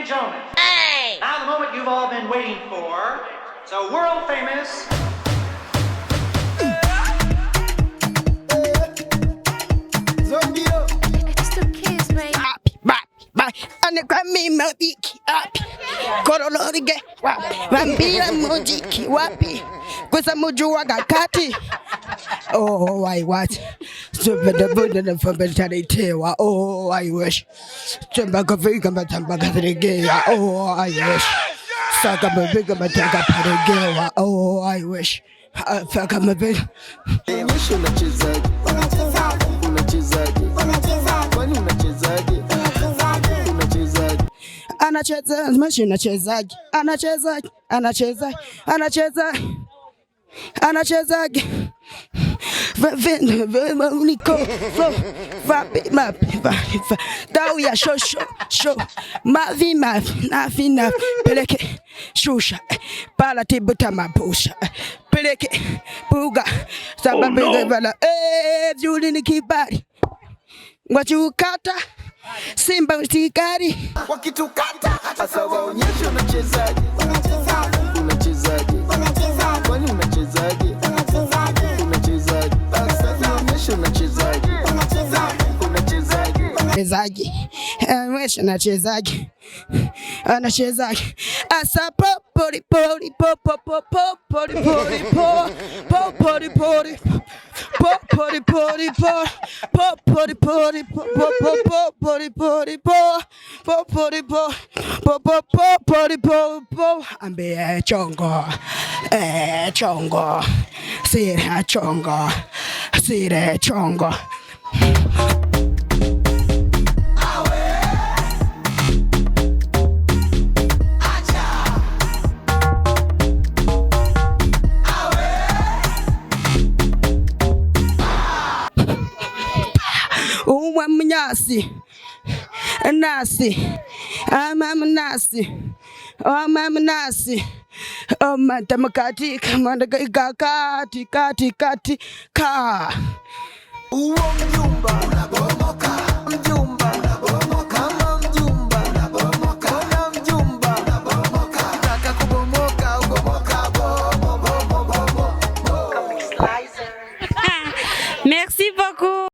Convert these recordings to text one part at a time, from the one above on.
and gentlemen, now the moment you've all been waiting for, so world famous. It's the kids, baby. Anakwami muziki wapi? Korolorige wapi? Vampira muziki wapi? Kusa mujua gakati. Oh, I watch. Super the Buddha for Betaritewa. Oh, I wish. Chumbakavika Matambakaregeya. Oh, I wish. Sakabavika Matakaparegewa. Oh, I wish. Fakamabig. Anacheza machine anachezaji Nico flow dau ya show mavi nafi peleke shusha pala tibuta mapusha peleke buga sababu bala juli ni kibali wachukata Simba usikari wakitukata sasa waonyeshe unachezaje kwani unachezaje sasa waonyeshe unachezaje anachezaje asa pori ambe chongo sire chongo Mnyasi nasi amamnasi matamakati kati ka uo mjumba unabomoka mjumba unabomoka mjumba unabomoka mjumba unabomoka nataka kubomoka bomo. Merci beaucoup.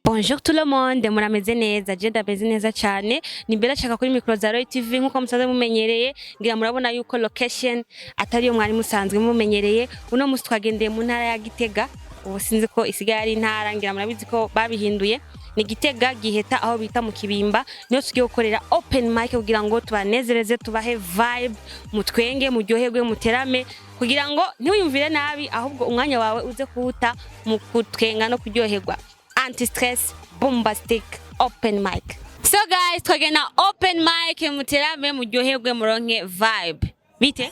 Bonjour tout le monde, murameze neza, je ndameze neza cyane. Nimbera chaka kuri micro za Roy TV nkuko musanzwe mumenyereye, ngira murabona yuko location atari yo mwari musanzwe mumenyereye. Uno musi twagendeye mu ntara ya Gitega, ubu sinzi ko isigaye ari intara, ngira murabizi ko babihinduye. Ni Gitega Giheta aho bita mu Kibimba, niyo tugiye gukorera open mic kugira ngo tubanezereze, tubahe vibe, mutwenge, muryoherwe, muterame kugira ngo ntiwiyumvire nabi, ahubwo umwanya wawe uze kuhuta mu kutwenga no kuryoherwa. Anti-stress, bombastic, open mic. So guys, twagena open mic, muterame, muryoherwe, muronke vibe. Bite?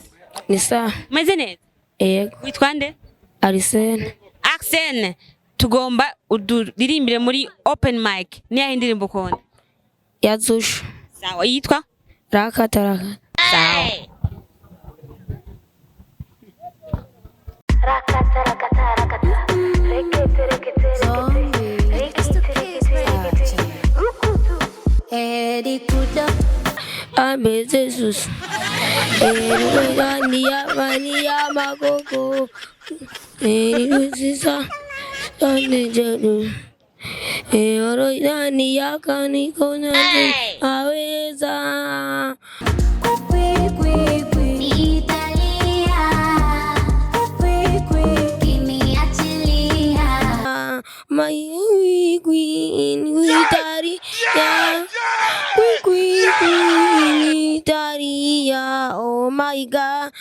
Nisa. Meze neza? Yego. Witwa nde? Arsene. Arsene. Tugomba uduririmbire muri open mic. Ni yahe ndirimbo ukunda? Yazushu. Sawa, yitwa? Rakata. Sawa. Abe Jesus. Vania magogo. Sisa. Jeju. Oroidani yakani konani aweza. My queen, Italia, oh my God,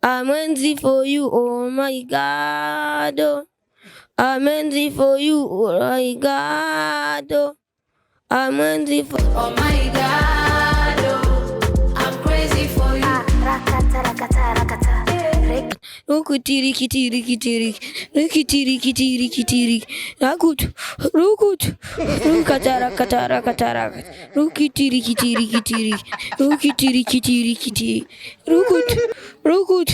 I'm ready for you, oh my God, I'm ready for you, oh my God, I'm ready for, oh my God, I'm crazy for you. rukutiri kitiri kitiri rukitiri kitiri kitiri rakut rukut rukatara katara katara rukitiri kitiri kitiri rukitiri kitiri kitiri rukut rukut.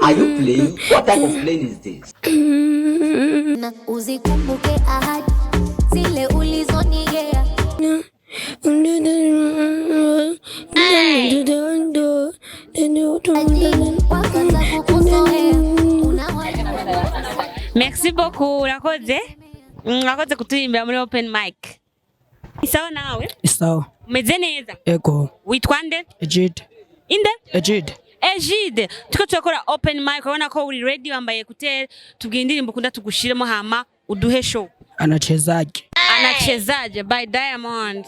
Are you playing? What type of playing is this? Na uzikumbuke ahadi zile ulizonigea. Merci beaucoup. Urakoze. Urakoze kuturimbira muri open mic. Isawa nawe? Isawa. Umeze neza? Ego. Witwa nde? Ejide. Inde? Ejide. Ejide. Tuko turakora open mic. Urabona ko uri ready wambaye ekuteri. Tubwire indirimbo ukunda tugushiremo hama uduhe show. Anachezaje. Anachezaje by Diamond.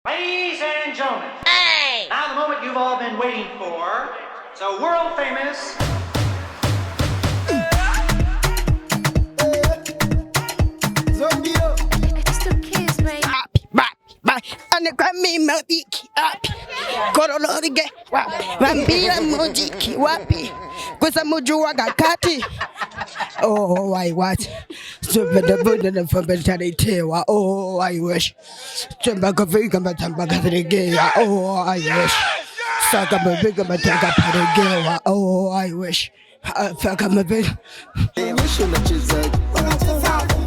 Ladies and gentlemen, now the moment you've all been waiting for. So world famous. Anakwami mabiki api korolorige wapi vampira mojiki wapi kwesa mujua gakati oh I what the buddha for tewa oh I wish chembaka vika matambaka thregeya oh I wish saka mabika mataka paregewa oh I wish faka mabika Mwisho unachezaje?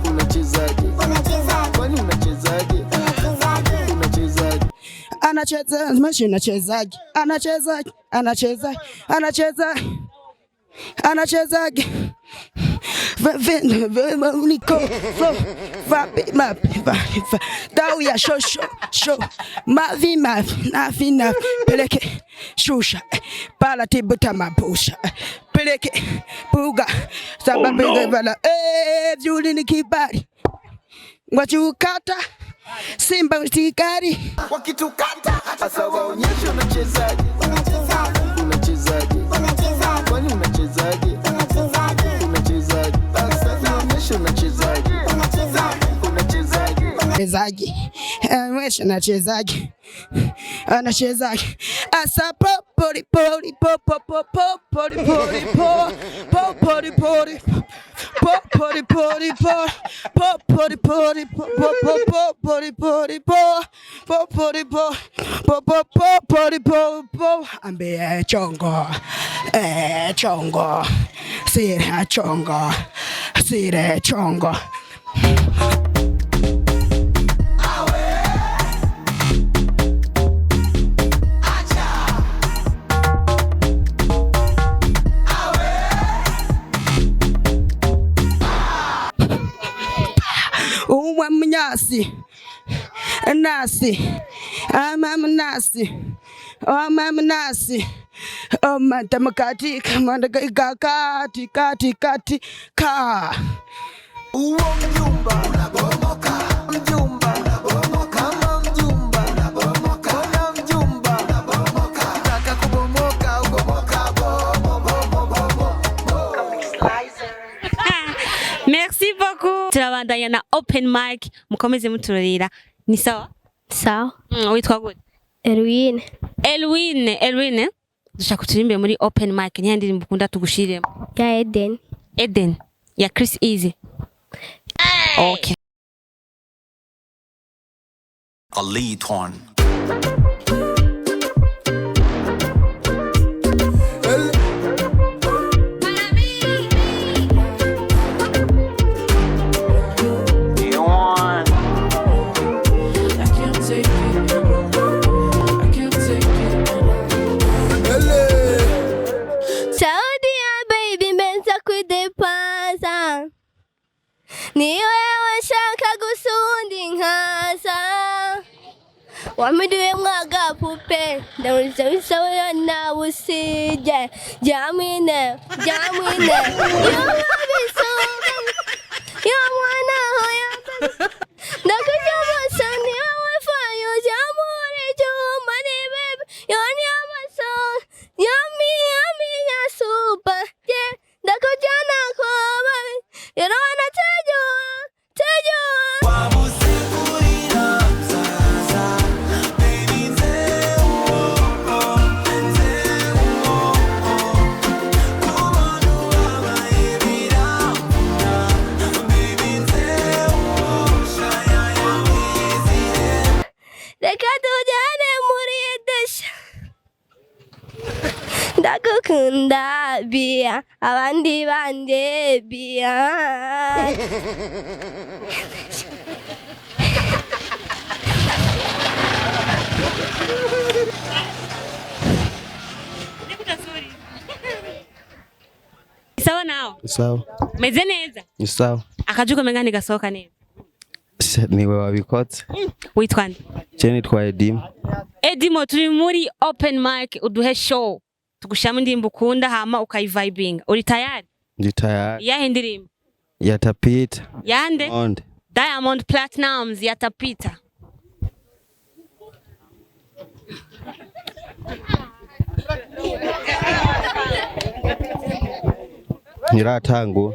Unachezaje? Kwani unachezaje? Anacheza mashi unachezaje? Anachezaje? Anachezaje? Anachezaje? Anachezaje? Niko flow vapi dau ya show mavi na peleke shusha pala tibuta mapusha peleke buga sababu bala juli ni kibali ngwachukata Simba usikari wakitukata sasa waonyeshe unachezaje? Unachezaje? Kwani unachezaje? Unachezaje? Sasa waonyeshe unachezaje? Chezaji wewe unachezaje? Anachezaje? Asa pori pori pori pori pori pori pori pori pori pori pori pori ambe chongo chongo sire chongo sire chongo Mnyasi nasi mama nasi mama nasi matamakati kama kati kati kati ka uo mjumba unabomoka mjumba unabomoka kama mjumba unabomoka kama mjumba unabomoka nataka kubomoka ubomoka bomo Merci beaucoup. Turabandanya na open mic mukomeze muturorera. Ni sawa? Sawa. Witwa gute? Elwine. Dushaka turimbe muri open mic ni ndirimbo ukunda tugushiremo. Ya Eden. Ya Chris Easy. Okay. A lead horn. Ni wewe shaka gusundi nkasa wamiduye mwaga pupe ndawuza wisawe na busije jamine yo mwana hoya ndakujama sani wewe fayo jamure juma ni bebe yo nyamaso yami ya super je ndakujana kwa baby you don't wanna tell you kunda bia abandi bande bia. Sawa nao? Sawa. Meze neza? Ni sawa. Akajuko mengani gasohoka neza? Niwe wabikotse. Witwa nde? Je nitwa Edim. Edimo turi muri open mic uduhe show. Tugushama indirimbo ukunda hama ukayivibinga. Uri tayari? Ndi tayari. Yahe indirimbo? Yatapita. Yande? Diamond Platnumz Yatapita. Niratangu.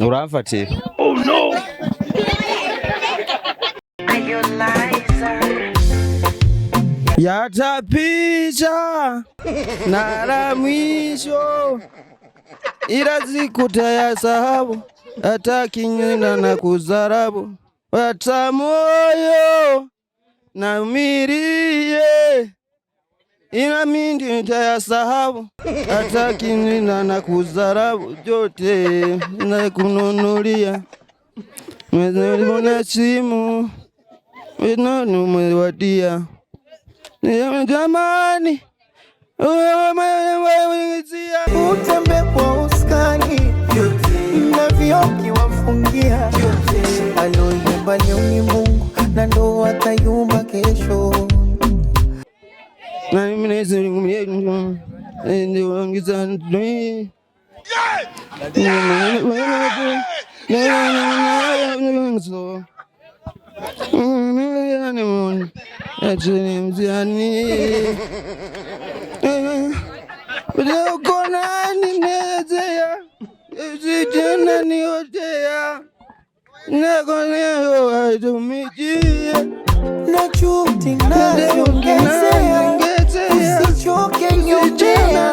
Uramfatiye? Oh no. Yatapita nala mwisho irazikuta ya sahabu hata kinywina na kuzarabu wata moyo na mirie ina mindi ya sahabu hata kinywina na kuzarabu jote na kununulia mwezi simu wino mwewadia jamani utembe kwa uskani na vioki wafungia aloyumba leo ni Mungu na ndo atayumba kesho na mnezi ndio wangiza ndoi Ajeni mziani Uko nani nezea Ujijena ni otea Nego leo haitumijie na chuti naziongezea usichoke nyongea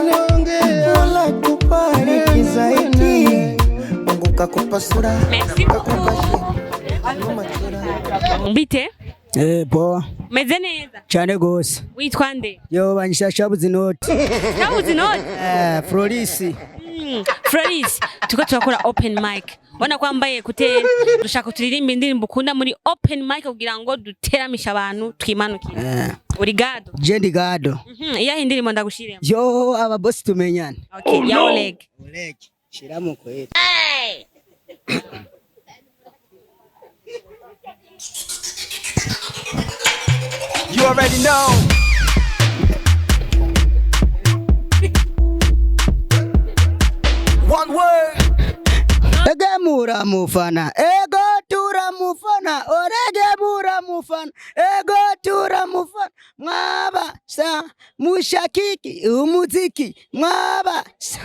wala tupariki zaidi Mungu kakupa sura kakupa Mbite? Poa. Meze neza? Cyane gose. Witwa nde? Yo banyisha Shabuzi Note. Shabuzi Note? Florisi. Florisi, tuko turakora open mic. Bona kwambaye kute dushaka turirimba indirimbo ukunda muri open mic kugira ngo duteramisha abantu twimanukire. Uri gado? Je ndi gado. Iya indirimbo ndagushiremo. Yo aba boss tumenyana. Okay, ya Oleg. Oleg. Shiramo kweli. You already know. One word. Ege mura mufana, ego tura mufana, orege mura mufana, ego tura mufana, mwaba sa mushakiki umuziki, mwaba sa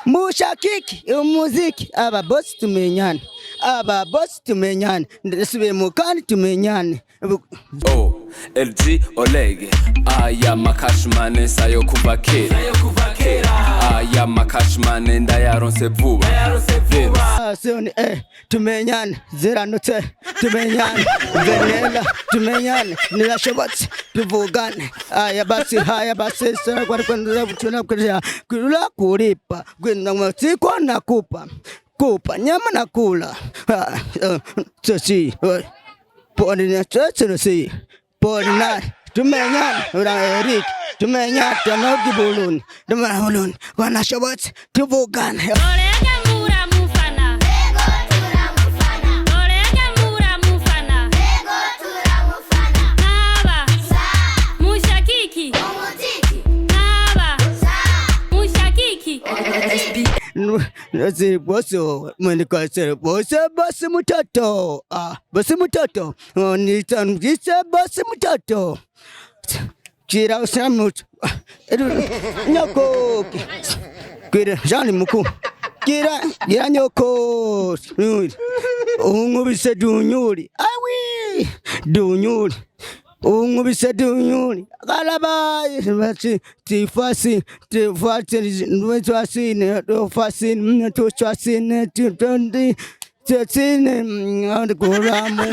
mushakiki umuziki, aba boss tumenyana, aba boss tumenyana, ndesibe mukani tumenyana. Oh, LG Oleg, aya makashmane sayo kuva kera. Aya makashmane ndayaronse vuba. Soni tumenyana, ziranutse tumenyana, venela tumenyana, nirashobotse tuvugane. Aya basi sana kwa kwenda kuchuna kula kulipa, kwenda mwatiko nakupa. Kupa nyama nakula. Sisi Poni na chocho si poni tumenyana ura Eric tumenyana tanogi buluni buluni wana shobot tuvugane Orege mura mufana ego tura mufana Orege mura mufana ego tura mufana Naba sa mushakiki umuziki Naba sa mushakiki Nasi boso mwenikasere bosi mtoto bosi mtoto nitangisha bosi mtoto kira usamutu nyoko kira jani muku kira nyoko ungubise dunyuri awi dunyuri ungubise dunyuri galaba tifasi nwetwasi ne dofasi ne tochasi ne tundi tsetsine ngandikulamu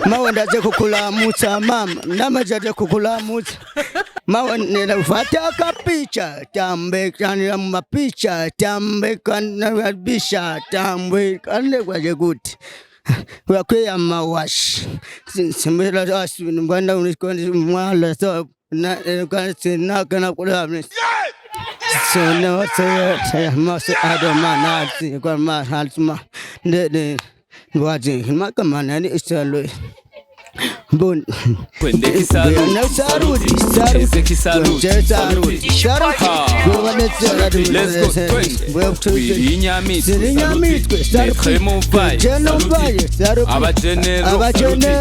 mawe ndaje kukulamutsa mama namajaje kukulamutsa mawe nilafata kapicha tambe kanira mapicha tambe kana bisha tambe kande kwaje kuti wakweya mawashi simbela asini ngwanda unikonde mwala so na kana kulamu so no say must adomana kwa ma halsma de waje makamana ni istalo bon Kwende kisalu na saruti saruti Let's go Inyamitwe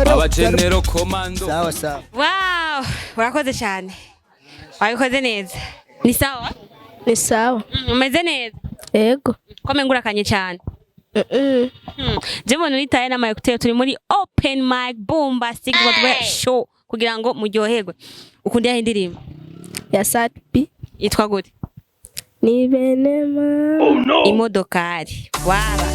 Abagenero komando sawa sawa. Wow, urakoze cyane. Wabikoze neza. Ni sawa? Ni sawa. Umeze neza? Yego. Kome ngurakanye cyane. Jemwe nuritaye na mic turi muri open mic bombastic show kugira ngo muryoherwe. Ukunda yahe indirimbo? Ya Satbi. Yitwa gute? Ni benema. Oh no. Imodokari. Wala.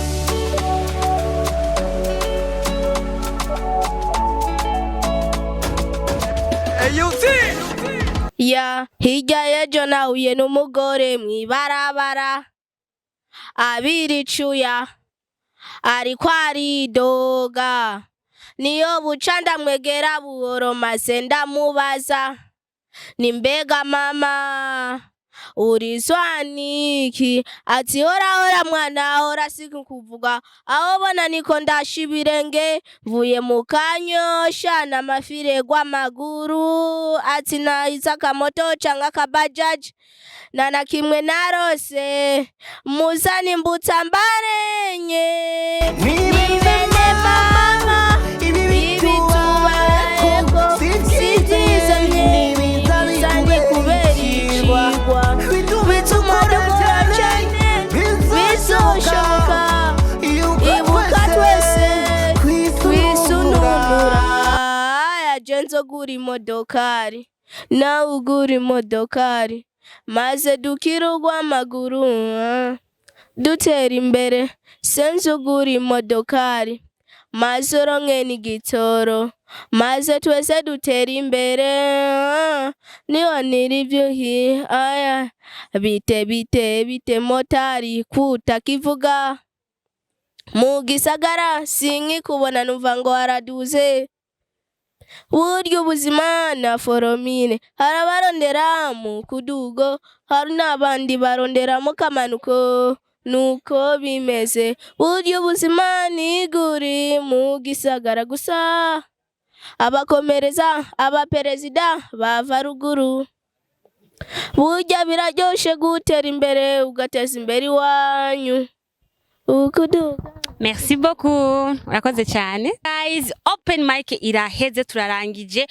Ya hirya y'ejo nahuye n'umugore mwibarabara abiri cuya ariko aridoga niyo buca ndamwegera buhoro maze ndamubaza ni mbega mama urizwaniki ati hora mwana hora sikukuvuga aho bona niko ndasha ibirenge mvuye mu kanyosha n'amafire gw'amaguru ati nahize akamoto canga akabajaji na kimwe narose muzana imbutsa mbarenye nibene mama ibi bitubayeko sizizo nyibizani kubera ishigwa bituma dukora cyane bizoshoka ibuka twese twisununura yaje nzogura imodokari nawe ugura imodokari maze dukirugwa amaguru dutera imbere senze ugura imodokari maze uronke n'igitoro maze twese dutera imbere niho nirivyuhi aya bite motari kutakivuga mu gisagara sinki kubona numva ngo haraduze burya ubuzima na foromine harabarondera mu kudugo hari n'abandi barondera mu kamanuko nuko bimeze burya ubuzima niguri mu gisagara gusa abakomereza abaperezida bava ruguru burya biraryoshe gutera imbere ugateza imbere iwanyu ukuduga. Merci beaucoup. Urakoze cyane. Guys, open mic iraheze turarangije.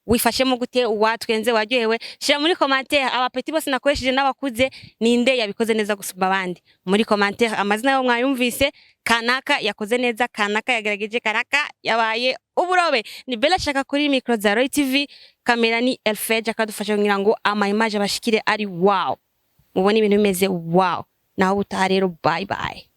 Wifashemo gute Uratwenze waryohewe? Shira muri commentaire abapeti bose nakoresheje n'abakuze ninde yabikoze neza gusumba abandi. Muri commentaire amazina yo mwayumvise kanaka yakoze neza kanaka yagerageje kanaka yabaye uburobe. Ni Bella shaka kuri micro za Roy TV kamera ni Elfeja akadufasha ngira ngo ama image abashikire ari wow. Mubone ibintu bimeze wow. Naho utaha rero bye bye.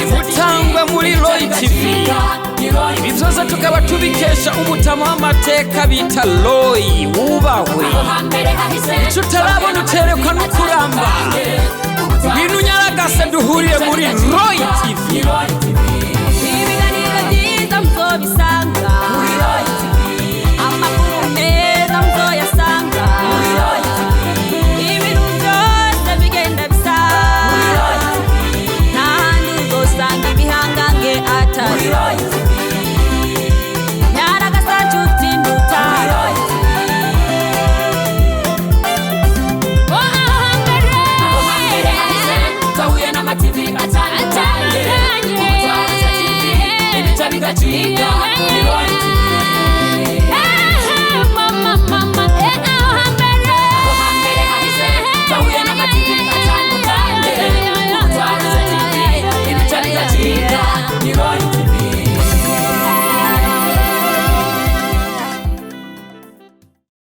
Imutangwa muri Roy TV ibi byose tukaba tubikesha umutama w'amateka bita Roy wubahwe icyo utarabona uterekwa no kuramba ngwino unyaragase duhuriye muri Roy TV.